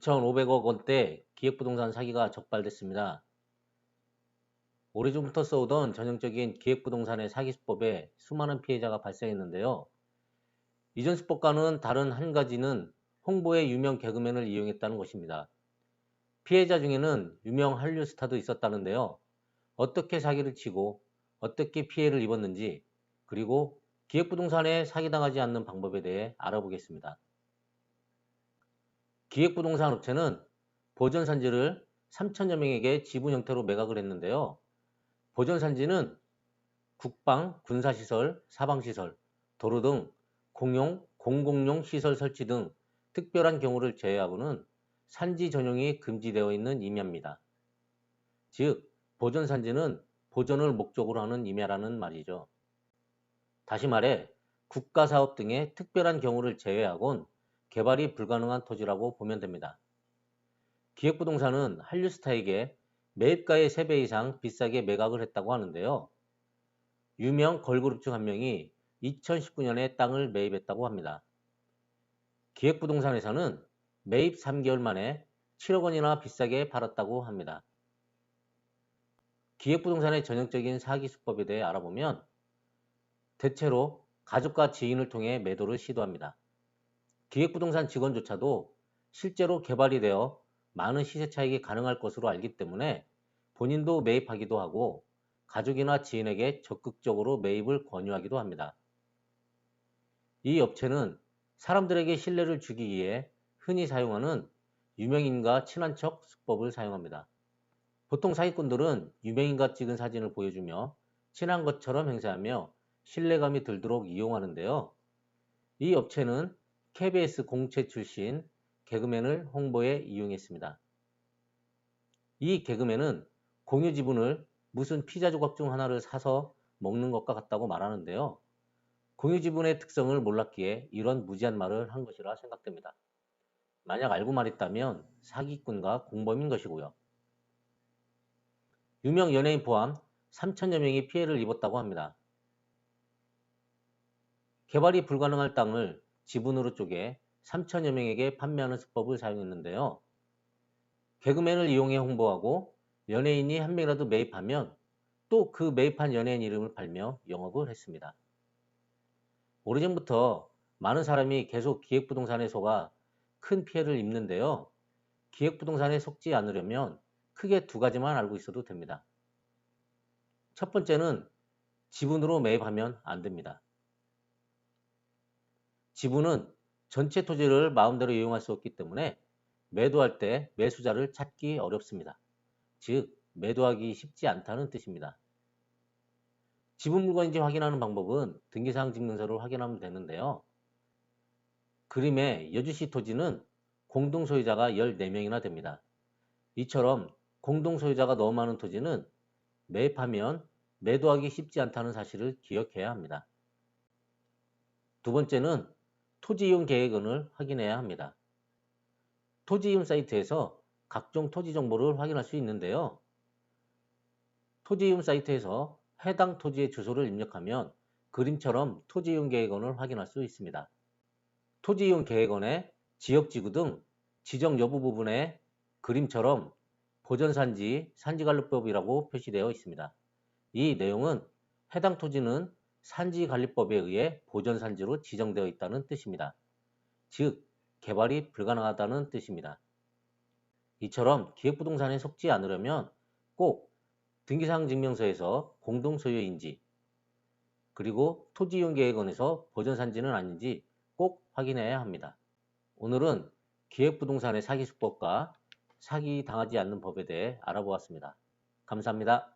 2,500억 원대 기획부동산 사기가 적발됐습니다. 오래전부터 써오던 전형적인 기획부동산의 사기 수법에 수많은 피해자가 발생했는데요. 이전 수법과는 다른 한 가지는 홍보에 유명 개그맨을 이용했다는 것입니다. 피해자 중에는 유명 한류 스타도 있었다는데요. 어떻게 사기를 치고 어떻게 피해를 입었는지, 그리고 기획부동산에 사기당하지 않는 방법에 대해 알아보겠습니다. 기획부동산 업체는 보전산지를 3천여 명에게 지분 형태로 매각을 했는데요. 보전산지는 국방, 군사시설, 사방시설, 도로 등 공용, 공공용 시설 설치 등 특별한 경우를 제외하고는 산지 전용이 금지되어 있는 임야입니다. 즉, 보전산지는 보전을 목적으로 하는 임야라는 말이죠. 다시 말해 국가사업 등의 특별한 경우를 제외하곤 개발이 불가능한 토지라고 보면 됩니다. 기획부동산은 한류스타에게 매입가의 3배 이상 비싸게 매각을 했다고 하는데요. 유명 걸그룹 중 한 명이 2019년에 땅을 매입했다고 합니다. 기획부동산에서는 매입 3개월 만에 7억 원이나 비싸게 팔았다고 합니다. 기획부동산의 전형적인 사기 수법에 대해 알아보면 대체로 가족과 지인을 통해 매도를 시도합니다. 기획부동산 직원조차도 실제로 개발이 되어 많은 시세 차익이 가능할 것으로 알기 때문에 본인도 매입하기도 하고 가족이나 지인에게 적극적으로 매입을 권유하기도 합니다. 이 업체는 사람들에게 신뢰를 주기 위해 흔히 사용하는 유명인과 친한 척 수법을 사용합니다. 보통 사기꾼들은 유명인과 찍은 사진을 보여주며 친한 것처럼 행세하며 신뢰감이 들도록 이용하는데요. 이 업체는 KBS 공채 출신 개그맨을 홍보에 이용했습니다. 이 개그맨은 공유 지분을 무슨 피자 조각 중 하나를 사서 먹는 것과 같다고 말하는데요. 공유 지분의 특성을 몰랐기에 이런 무지한 말을 한 것이라 생각됩니다. 만약 알고 말했다면 사기꾼과 공범인 것이고요. 유명 연예인 포함 3천여 명이 피해를 입었다고 합니다. 개발이 불가능할 땅을 지분으로 쪼개 3천여 명에게 판매하는 수법을 사용했는데요. 개그맨을 이용해 홍보하고 연예인이 한 명이라도 매입하면 또 그 매입한 연예인 이름을 팔며 영업을 했습니다. 오래전부터 많은 사람이 계속 기획부동산에 속아 큰 피해를 입는데요. 기획부동산에 속지 않으려면 크게 2가지만 알고 있어도 됩니다. 첫 번째는 지분으로 매입하면 안 됩니다. 지분은 전체 토지를 마음대로 이용할 수 없기 때문에 매도할 때 매수자를 찾기 어렵습니다. 즉, 매도하기 쉽지 않다는 뜻입니다. 지분 물건인지 확인하는 방법은 등기사항 증명서를 확인하면 되는데요. 그림의 여주시 토지는 공동소유자가 14명이나 됩니다. 이처럼 공동소유자가 너무 많은 토지는 매입하면 매도하기 쉽지 않다는 사실을 기억해야 합니다. 두 번째는 토지이용 계획원을 확인해야 합니다. 토지이용 사이트에서 각종 토지 정보를 확인할 수 있는데요. 토지이용 사이트에서 해당 토지의 주소를 입력하면 그림처럼 토지이용 계획원을 확인할 수 있습니다. 토지이용 계획원의 지역지구 등 지정 여부 부분에 그림처럼 보전산지, 산지관리법이라고 표시되어 있습니다. 이 내용은 해당 토지는 산지관리법에 의해 보전산지로 지정되어 있다는 뜻입니다. 즉, 개발이 불가능하다는 뜻입니다. 이처럼 기획부동산에 속지 않으려면 꼭 등기사항 증명서에서 공동소유인지, 그리고 토지이용계획원에서 보전산지는 아닌지 꼭 확인해야 합니다. 오늘은 기획부동산의 사기 수법과 사기 당하지 않는 법에 대해 알아보았습니다. 감사합니다.